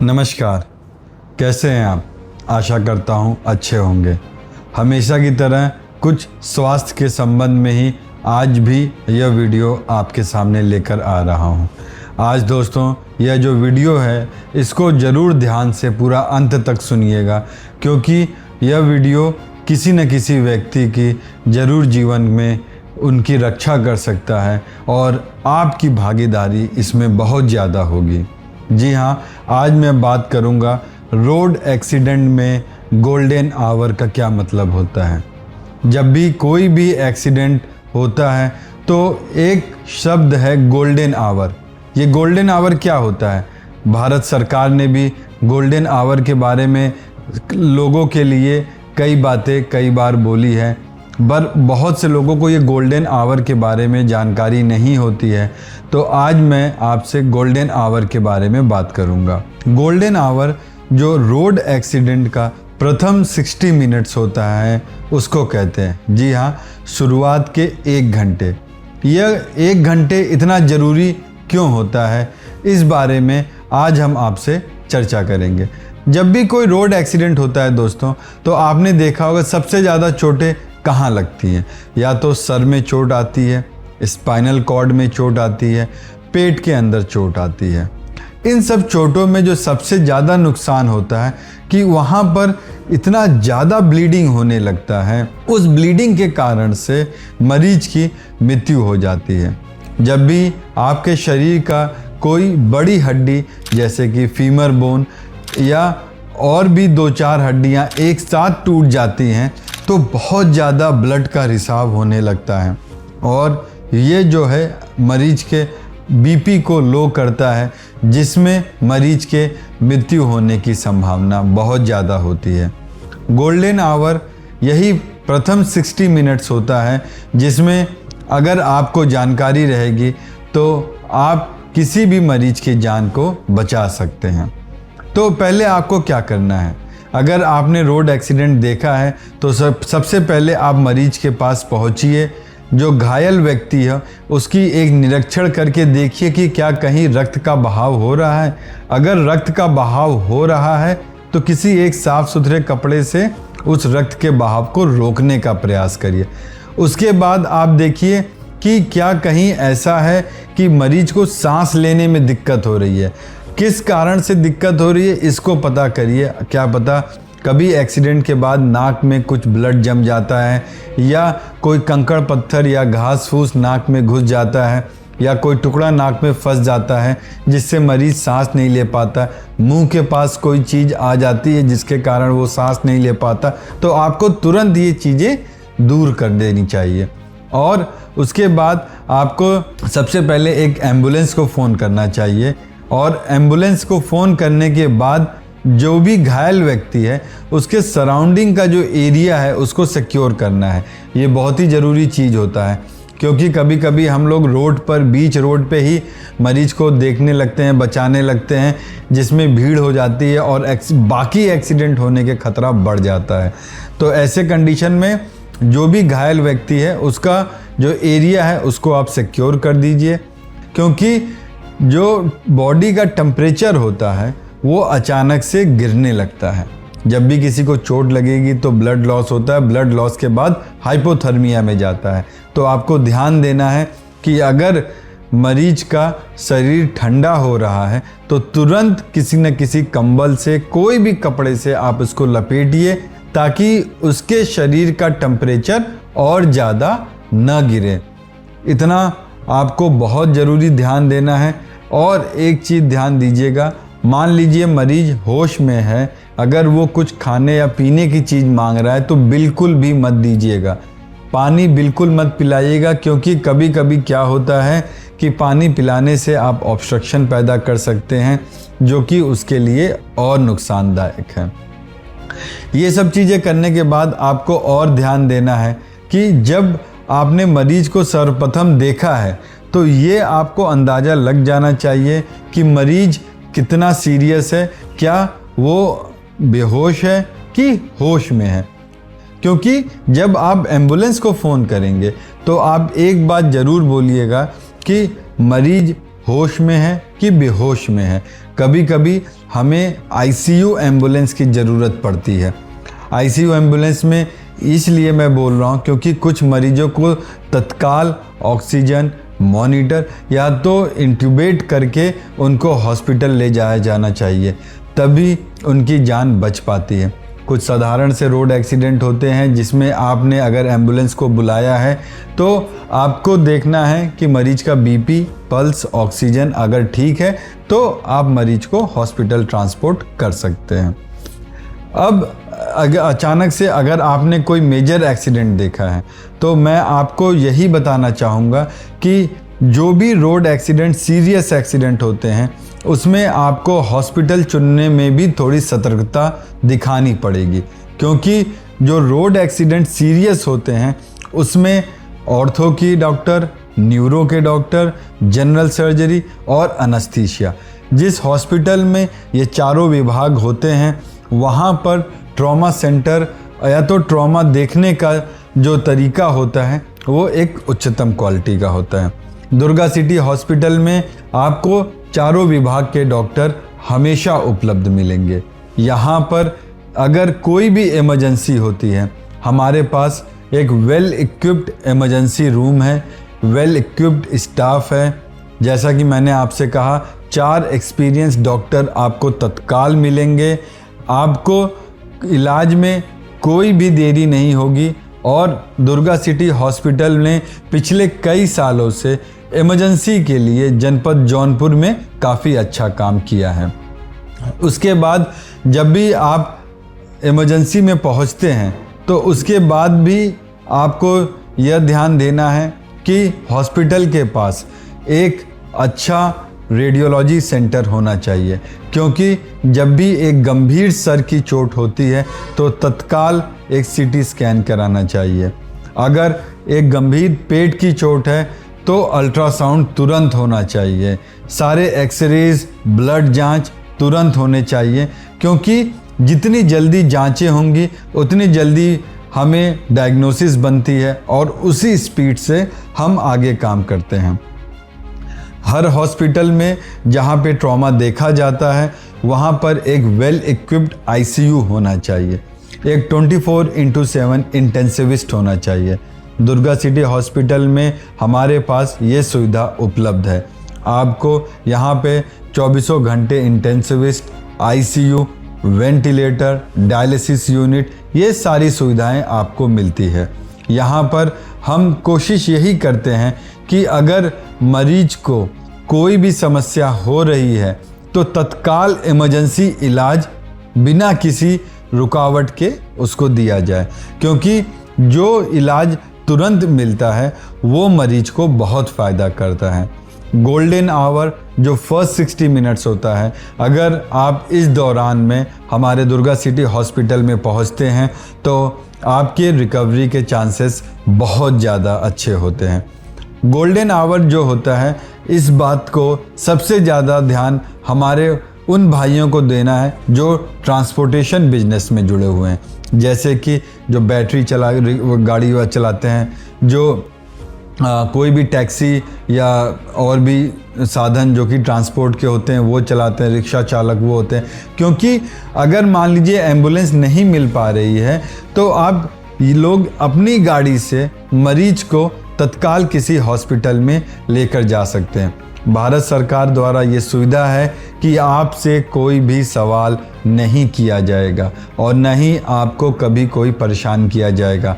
नमस्कार, कैसे हैं आप? आशा करता हूं अच्छे होंगे। हमेशा की तरह कुछ स्वास्थ्य के संबंध में ही आज भी यह वीडियो आपके सामने लेकर आ रहा हूं। आज दोस्तों, यह जो वीडियो है इसको ज़रूर ध्यान से पूरा अंत तक सुनिएगा, क्योंकि यह वीडियो किसी न किसी व्यक्ति की ज़रूर जीवन में उनकी रक्षा कर सकता है और आपकी भागीदारी इसमें बहुत ज़्यादा होगी। जी हाँ, आज मैं बात करूँगा रोड एक्सीडेंट में गोल्डन आवर का क्या मतलब होता है। जब भी कोई भी एक्सीडेंट होता है तो एक शब्द है गोल्डन आवर। ये गोल्डन आवर क्या होता है? भारत सरकार ने भी गोल्डन आवर के बारे में लोगों के लिए कई बातें कई बार बोली है, पर बहुत से लोगों को ये गोल्डन आवर के बारे में जानकारी नहीं होती है। तो आज मैं आपसे गोल्डन आवर के बारे में बात करूंगा। गोल्डन आवर जो रोड एक्सीडेंट का प्रथम 60 मिनट्स होता है उसको कहते हैं। जी हाँ, शुरुआत के 1 घंटे। यह 1 घंटे इतना ज़रूरी क्यों होता है, इस बारे में आज हम आपसे चर्चा करेंगे। जब भी कोई रोड एक्सीडेंट होता है दोस्तों, तो आपने देखा होगा सबसे ज़्यादा चोटें कहाँ लगती हैं? या तो सर में चोट आती है, स्पाइनल कॉर्ड में चोट आती है, पेट के अंदर चोट आती है। इन सब चोटों में जो सबसे ज़्यादा नुकसान होता है कि वहाँ पर इतना ज़्यादा ब्लीडिंग होने लगता है, उस ब्लीडिंग के कारण से मरीज की मृत्यु हो जाती है। जब भी आपके शरीर का कोई बड़ी हड्डी जैसे कि फीमर बोन या और भी 2-4 हड्डियाँ एक साथ टूट जाती हैं तो बहुत ज़्यादा ब्लड का रिसाव होने लगता है और ये जो है मरीज के बीपी को लो करता है, जिसमें मरीज के मृत्यु होने की संभावना बहुत ज़्यादा होती है। गोल्डन आवर यही प्रथम 60 मिनट्स होता है, जिसमें अगर आपको जानकारी रहेगी तो आप किसी भी मरीज की जान को बचा सकते हैं। तो पहले आपको क्या करना है? अगर आपने रोड एक्सीडेंट देखा है तो सबसे पहले आप मरीज के पास पहुंचिए। जो घायल व्यक्ति है उसकी एक निरीक्षण करके देखिए कि क्या कहीं रक्त का बहाव हो रहा है। अगर रक्त का बहाव हो रहा है तो किसी एक साफ सुथरे कपड़े से उस रक्त के बहाव को रोकने का प्रयास करिए। उसके बाद आप देखिए कि क्या कहीं ऐसा है कि मरीज को सांस लेने में दिक्कत हो रही है। किस कारण से दिक्कत हो रही है इसको पता करिए। क्या पता कभी एक्सीडेंट के बाद नाक में कुछ ब्लड जम जाता है, या कोई कंकड़ पत्थर या घास फूस नाक में घुस जाता है, या कोई टुकड़ा नाक में फंस जाता है जिससे मरीज सांस नहीं ले पाता। मुंह के पास कोई चीज़ आ जाती है जिसके कारण वो सांस नहीं ले पाता। तो आपको तुरंत ये चीज़ें दूर कर देनी चाहिए। और उसके बाद आपको सबसे पहले एक एम्बुलेंस को फ़ोन करना चाहिए, और एम्बुलेंस को फ़ोन करने के बाद जो भी घायल व्यक्ति है उसके सराउंडिंग का जो एरिया है उसको सिक्योर करना है। ये बहुत ही ज़रूरी चीज़ होता है, क्योंकि कभी कभी हम लोग रोड पर बीच रोड पे ही मरीज को देखने लगते हैं, बचाने लगते हैं, जिसमें भीड़ हो जाती है और बाकी एक्सीडेंट होने के खतरा बढ़ जाता है। तो ऐसे कंडीशन में जो भी घायल व्यक्ति है उसका जो एरिया है उसको आप सिक्योर कर दीजिए, क्योंकि जो बॉडी का टेम्परेचर होता है वो अचानक से गिरने लगता है। जब भी किसी को चोट लगेगी तो ब्लड लॉस होता है, ब्लड लॉस के बाद हाइपोथर्मिया में जाता है। तो आपको ध्यान देना है कि अगर मरीज का शरीर ठंडा हो रहा है तो तुरंत किसी न किसी कंबल से, कोई भी कपड़े से आप उसको लपेटिए, ताकि उसके शरीर का टेम्परेचर और ज़्यादा न गिरे। इतना आपको बहुत ज़रूरी ध्यान देना है। और एक चीज़ ध्यान दीजिएगा, मान लीजिए मरीज होश में है, अगर वो कुछ खाने या पीने की चीज़ मांग रहा है तो बिल्कुल भी मत दीजिएगा। पानी बिल्कुल मत पिलाइएगा, क्योंकि कभी कभी क्या होता है कि पानी पिलाने से आप ऑब्स्ट्रक्शन पैदा कर सकते हैं, जो कि उसके लिए और नुकसानदायक है। ये सब चीज़ें करने के बाद आपको और ध्यान देना है कि जब आपने मरीज को सर्वप्रथम देखा है तो ये आपको अंदाज़ा लग जाना चाहिए कि मरीज कितना सीरियस है, क्या वो बेहोश है कि होश में है। क्योंकि जब आप एम्बुलेंस को फ़ोन करेंगे तो आप एक बात ज़रूर बोलिएगा कि मरीज होश में है कि बेहोश में है। कभी कभी हमें आईसीयू एम्बुलेंस की ज़रूरत पड़ती है। आईसीयू एम्बुलेंस में इसलिए मैं बोल रहा हूँ क्योंकि कुछ मरीजों को तत्काल ऑक्सीजन मॉनिटर या तो इंट्यूबेट करके उनको हॉस्पिटल ले जाया जाना चाहिए, तभी उनकी जान बच पाती है। कुछ साधारण से रोड एक्सीडेंट होते हैं जिसमें आपने अगर एम्बुलेंस को बुलाया है तो आपको देखना है कि मरीज का बीपी, पल्स, ऑक्सीजन अगर ठीक है तो आप मरीज को हॉस्पिटल ट्रांसपोर्ट कर सकते हैं। अब अचानक से अगर आपने कोई मेजर एक्सीडेंट देखा है तो मैं आपको यही बताना चाहूँगा कि जो भी रोड एक्सीडेंट, सीरियस एक्सीडेंट होते हैं, उसमें आपको हॉस्पिटल चुनने में भी थोड़ी सतर्कता दिखानी पड़ेगी, क्योंकि जो रोड एक्सीडेंट सीरियस होते हैं उसमें ऑर्थो की डॉक्टर, न्यूरो के डॉक्टर, जनरल सर्जरी और एनेस्थीसिया, जिस हॉस्पिटल में ये चारों विभाग होते हैं वहाँ पर ट्रॉमा सेंटर या तो ट्रॉमा देखने का जो तरीका होता है वो एक उच्चतम क्वालिटी का होता है। दुर्गा सिटी हॉस्पिटल में आपको चारों विभाग के डॉक्टर हमेशा उपलब्ध मिलेंगे। यहाँ पर अगर कोई भी इमरजेंसी होती है, हमारे पास एक वेल इक्विप्ड इमरजेंसी रूम है, वेल इक्विप्ड स्टाफ है। जैसा कि मैंने आपसे कहा, 4 एक्सपीरियंस डॉक्टर आपको तत्काल मिलेंगे। आपको इलाज में कोई भी देरी नहीं होगी और दुर्गा सिटी हॉस्पिटल ने पिछले कई सालों से इमरजेंसी के लिए जनपद जौनपुर में काफ़ी अच्छा काम किया है। उसके बाद जब भी आप इमरजेंसी में पहुंचते हैं तो उसके बाद भी आपको यह ध्यान देना है कि हॉस्पिटल के पास एक अच्छा रेडियोलॉजी सेंटर होना चाहिए, क्योंकि जब भी एक गंभीर सर की चोट होती है तो तत्काल एक सीटी स्कैन कराना चाहिए। अगर एक गंभीर पेट की चोट है तो अल्ट्रासाउंड तुरंत होना चाहिए। सारे एक्सरेज, ब्लड जांच तुरंत होने चाहिए, क्योंकि जितनी जल्दी जांचें होंगी उतनी जल्दी हमें डायग्नोसिस बनती है और उसी स्पीड से हम आगे काम करते हैं। हर हॉस्पिटल में जहाँ पे ट्रॉमा देखा जाता है वहाँ पर एक वेल इक्विप्ड आईसीयू होना चाहिए, एक 24/7 इंटेंसिविस्ट होना चाहिए। दुर्गा सिटी हॉस्पिटल में हमारे पास ये सुविधा उपलब्ध है। आपको यहाँ पे 24 घंटे intensivist, ICU, ventilator, dialysis unit, ये सारी सुविधाएं आपको मिलती है। यहाँ पर हम कोशिश यही करते हैं कि अगर मरीज को कोई भी समस्या हो रही है तो तत्काल इमरजेंसी इलाज बिना किसी रुकावट के उसको दिया जाए, क्योंकि जो इलाज तुरंत मिलता है वो मरीज को बहुत फ़ायदा करता है। गोल्डन आवर जो फर्स्ट 60 मिनट्स होता है, अगर आप इस दौरान में हमारे दुर्गा सिटी हॉस्पिटल में पहुंचते हैं तो आपके रिकवरी के चांसेस बहुत ज़्यादा अच्छे होते हैं। गोल्डन आवर जो होता है, इस बात को सबसे ज़्यादा ध्यान हमारे उन भाइयों को देना है जो ट्रांसपोर्टेशन बिजनेस में जुड़े हुए हैं, जैसे कि जो बैटरी गाड़ी चलाते हैं, जो कोई भी टैक्सी या और भी साधन जो कि ट्रांसपोर्ट के होते हैं वो चलाते हैं, रिक्शा चालक वो होते हैं। क्योंकि अगर मान लीजिए एम्बुलेंस नहीं मिल पा रही है तो आप लोग अपनी गाड़ी से मरीज को तत्काल किसी हॉस्पिटल में लेकर जा सकते हैं। भारत सरकार द्वारा ये सुविधा है कि आपसे कोई भी सवाल नहीं किया जाएगा और न ही आपको कभी कोई परेशान किया जाएगा।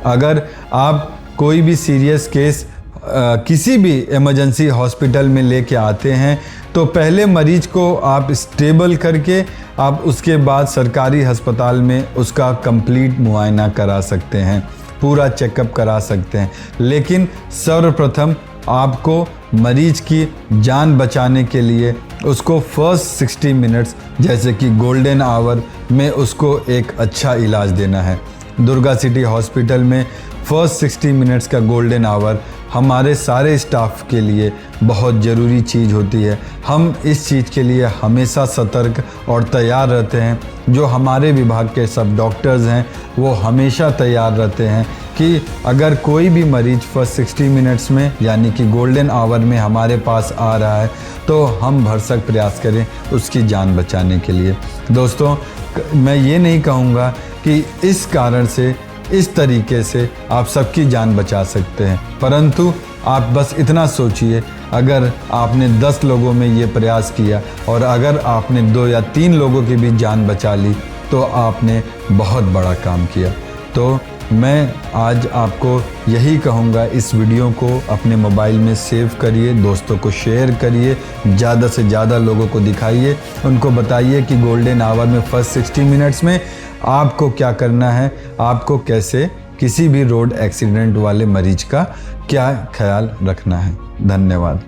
अगर आप कोई भी सीरियस केस किसी भी इमरजेंसी हॉस्पिटल में लेके आते हैं तो पहले मरीज को आप स्टेबल करके आप उसके बाद सरकारी अस्पताल में उसका कंप्लीट मुआयना करा सकते हैं, पूरा चेकअप करा सकते हैं। लेकिन सर्वप्रथम आपको मरीज की जान बचाने के लिए उसको फर्स्ट 60 मिनट्स जैसे कि गोल्डन आवर में उसको एक अच्छा इलाज देना है। दुर्गा सिटी हॉस्पिटल में फर्स्ट 60 मिनट्स का गोल्डन आवर हमारे सारे स्टाफ के लिए बहुत ज़रूरी चीज़ होती है। हम इस चीज़ के लिए हमेशा सतर्क और तैयार रहते हैं। जो हमारे विभाग के सब डॉक्टर्स हैं वो हमेशा तैयार रहते हैं कि अगर कोई भी मरीज फर्स्ट 60 मिनट्स में यानी कि गोल्डन आवर में हमारे पास आ रहा है तो हम भरसक प्रयास करें उसकी जान बचाने के लिए। दोस्तों, मैं ये नहीं कहूँगा कि इस कारण से इस तरीके से आप सबकी जान बचा सकते हैं, परंतु आप बस इतना सोचिए, अगर आपने 10 लोगों में ये प्रयास किया और अगर आपने 2 या 3 लोगों की भी जान बचा ली तो आपने बहुत बड़ा काम किया। तो मैं आज आपको यही कहूँगा, इस वीडियो को अपने मोबाइल में सेव करिए, दोस्तों को शेयर करिए, ज़्यादा से ज़्यादा लोगों को दिखाइए, उनको बताइए कि गोल्डन आवर में फर्स्ट 60 मिनट्स में आपको क्या करना है, आपको कैसे किसी भी रोड एक्सीडेंट वाले मरीज का क्या ख्याल रखना है। धन्यवाद।